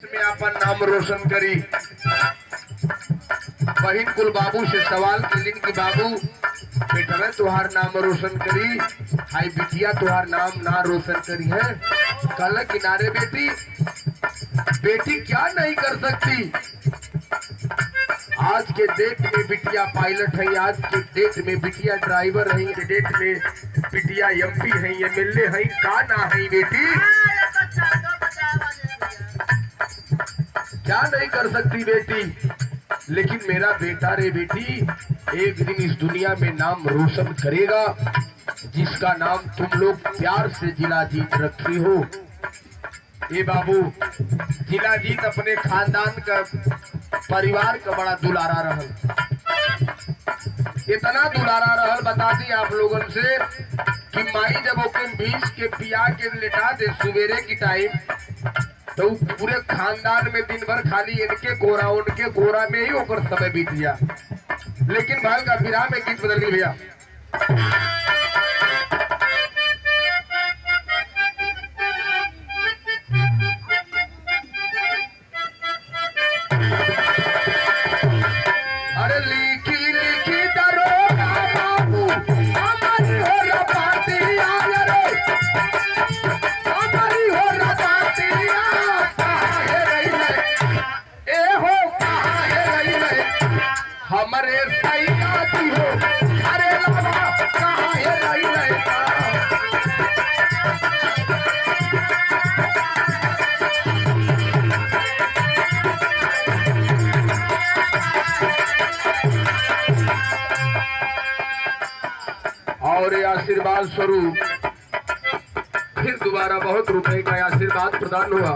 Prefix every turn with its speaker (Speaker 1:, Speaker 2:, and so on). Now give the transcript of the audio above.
Speaker 1: में अपन नाम रोशन करी। बहिन कुल बाबू से सवाल कलिन की बाबू बेटा तुहार नाम रोशन करी, हाई बिटिया तुहार नाम ना रोशन करी है। कल किनारे बेटी बेटी क्या नहीं कर सकती। आज के डेट में बिटिया पायलट है, आज के डेट में बिटिया ड्राइवर है, के डेट में बिटिया एमपी है, एमएलए है, का ना है बेटी। क्या नहीं कर सकती बेटी, लेकिन मेरा बेटा रे बेटी एक दिन इस दुनिया में नाम रोशन करेगा, जिसका नाम तुम लोग प्यार से जिला जीत रखी हो। ये बाबू जिला जीत अपने खानदान का परिवार का बड़ा दुलारा रहल, इतना दुलारा रहल बता दी आप लोगन से कि माई जब ओके भींस के पिया के लेटा दे सवेरे की टाइम, तो पूरे खानदान में दिन भर खाली इनके कोरा उनके कोरा में ही होकर समय बीत गया। लेकिन भाई का विराम में गीत बदल गई भैया। अरे लिखी लिखी दरोगा बाबू हमारी हो या बाती आया रे, हमारी हो या बाती हमारे सैयादी हो। अरे लाला कहाँ है रही रहता। और आशीर्वाद स्वरूप फिर दोबारा बहुत रुपए का आशीर्वाद प्रदान हुआ।